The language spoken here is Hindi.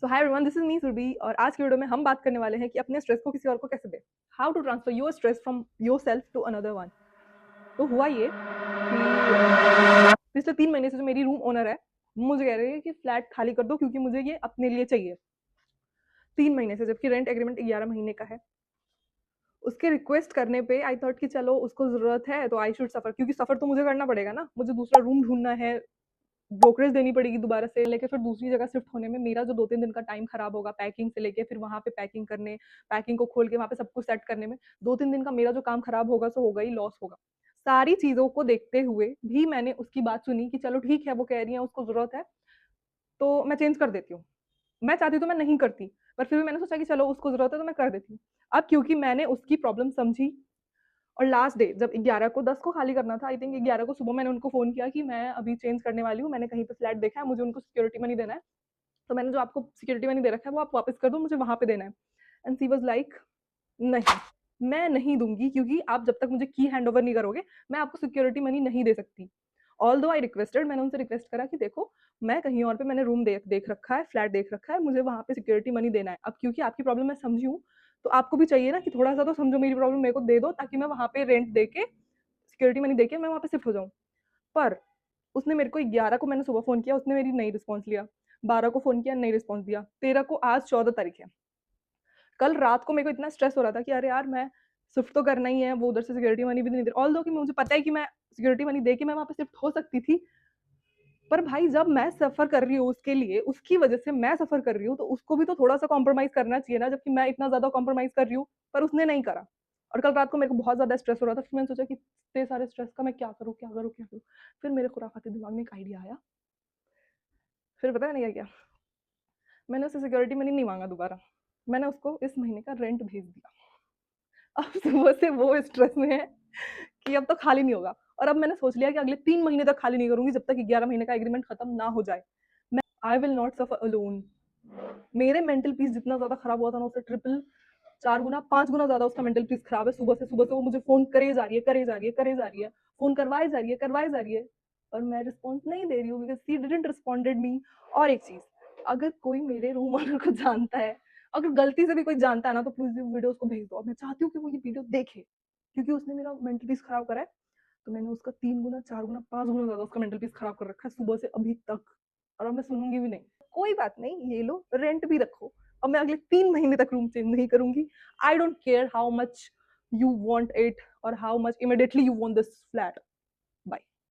So hi everyone, this is me Surabhi और आज की वीडियो में हम बात करने वाले हैं कि अपने स्ट्रेस को किसी और को कैसे दें। How to transfer your stress from yourself to another one. तो हुआ ये कि पिछले 3 महीने से जो मेरी रूम ओनर है मुझे कह रही है कि फ्लैट खाली कर दो क्योंकि मुझे ये अपने लिए चाहिए। 3 महीने से, जबकि रेंट एग्रीमेंट 11 महीने का है। उसके रिक्वेस्ट करने पे आई थॉट कि चलो उसको जरूरत है तो आई शुड सफर, क्योंकि सफर तो मुझे करना पड़ेगा ना। मुझे दूसरा रूम ढूंढना है, ब्रोकरेज देनी पड़ेगी दोबारा से, लेके फिर दूसरी जगह शिफ्ट होने में मेरा जो 2-3 दिन का टाइम खराब होगा, पैकिंग से लेके फिर वहां पे पैकिंग करने, पैकिंग को खोल के वहां पे सब कुछ सेट करने में 2-3 दिन का मेरा जो काम खराब होगा सो होगा ही, लॉस होगा। सारी चीजों को देखते हुए भी मैंने उसकी बात सुनी कि चलो ठीक है, वो कह रही है उसको जरूरत है तो मैं चेंज कर देती हूँ। मैं चाहती तो मैं नहीं करती, पर फिर भी मैंने सोचा कि चलो उसको जरूरत है तो मैं कर देती हूँ। अब क्योंकि मैंने उसकी प्रॉब्लम समझी और लास्ट डे जब 11 को 10 को खाली करना था, आई थिंक 11 को सुबह मैंने उनको फोन किया कि मैं अभी चेंज करने वाली हूँ, मैंने कहीं पे फ्लैट देखा है, मुझे उनको सिक्योरिटी मनी देना है, तो मैंने जो आपको सिक्योरिटी मनी दे रखा है वो आप वापस कर दो, मुझे वहां पे देना है। एंड सी वाज लाइक, नहीं, मैं नहीं दूंगी, क्योंकि आप जब तक मुझे की हैंड ओवर नहीं करोगे मैं आपको सिक्योरिटी मनी नहीं दे सकती। ऑल दो आई रिक्वेस्टेड, मैंने उनसे रिक्वेस्ट करा कि देखो मैं कहीं और पे मैंने रूम देख रखा है, फ्लैट देख रखा है, मुझे वहां पे सिक्योरिटी मनी देना है। अब क्योंकि आपकी प्रॉब्लम मैं समझी हूँ तो आपको भी चाहिए ना कि थोड़ा सा तो समझो मेरी प्रॉब्लम, मेरे को दे दो ताकि मैं वहां पे रेंट दे के, सिक्योरिटी मनी दे के मैं वहां पे शिफ्ट हो जाऊँ। पर उसने मेरे को 11 को मैंने सुबह फोन किया, उसने मेरी नहीं रिस्पॉन्स लिया। 12 को फोन किया, नहीं रिस्पॉन्स दिया। 13 को, आज 14 तारीख है, कल रात को मेरे को इतना स्ट्रेस हो रहा था कि अरे यार मैं शिफ्ट तो करना ही है, वो उधर से सिक्योरिटी मनी भी नहीं दे, ऑल दो कि मुझे पता है कि मैं सिक्योरिटी मनी दे के मैं वहां पे शिफ्ट हो सकती थी। पर भाई जब मैं सफर कर रही हूँ उसके लिए, उसकी वजह से मैं सफर कर रही हूँ, तो उसको भी तो थोड़ा सा कॉम्प्रोमाइज करना चाहिए ना, जबकि मैं इतना ज्यादा कॉम्प्रोमाइज कर रही हूँ। पर उसने नहीं करा। और कल रात को मेरे को बहुत ज्यादा स्ट्रेस हो रहा था, फिर मैंने सोचा कि इतने सारे स्ट्रेस का मैं क्या करूँ क्या करूँ क्या करूँ। फिर मेरे खुराफाती दिमाग में एक आइडिया आया। फिर पता है मैंने क्या किया, मैंने उससे सिक्योरिटी मनी नहीं मांगा दोबारा, मैंने उसको इस महीने का रेंट भेज दिया। अब सुबह से वो स्ट्रेस में है कि अब तो खाली नहीं होगा। और अब मैंने सोच लिया कि अगले 3 महीने तक खाली नहीं करूंगी जब तक 11 महीने का एग्रीमेंट खत्म ना हो जाए। मैं, I will not suffer alone. मेरे मेंटल पीस जितना ज्यादा खराब हुआ था ना, उससे ट्रिपल, 4 गुना 5 गुना ज्यादा उसका मेंटल पीस खराब है। सुबह से वो मुझे फोन करे जा रही है, करे जा रही है, करे जा रही है, फोन करवाए जा रही है, करवाए जा रही है, और मैं रिस्पॉन्स नहीं दे रही हूँ बिकॉज शी डिडंट रिस्पॉन्डेड मी। और एक चीज, अगर कोई मेरे रूम ओनर को जानता है, अगर गलती से भी कोई जानता है ना, तो प्लीज वीडियो उसको भेज दो। मैं चाहती हूँ कि वो ये वीडियो देखे, क्योंकि उसने मेरा मेंटल पीस खराब करा है। तो मैंने उसका 3 गुना 4 गुना 5 गुना ज्यादा उसका मेंटल पीस खराब कर रखा है सुबह से अभी तक, और अब मैं सुनूंगी भी नहीं। कोई बात नहीं, ये लो रेंट भी रखो, अब मैं अगले 3 महीने तक रूम चेंज नहीं करूंगी। I don't care how much you want it और how much immediately you want this flat.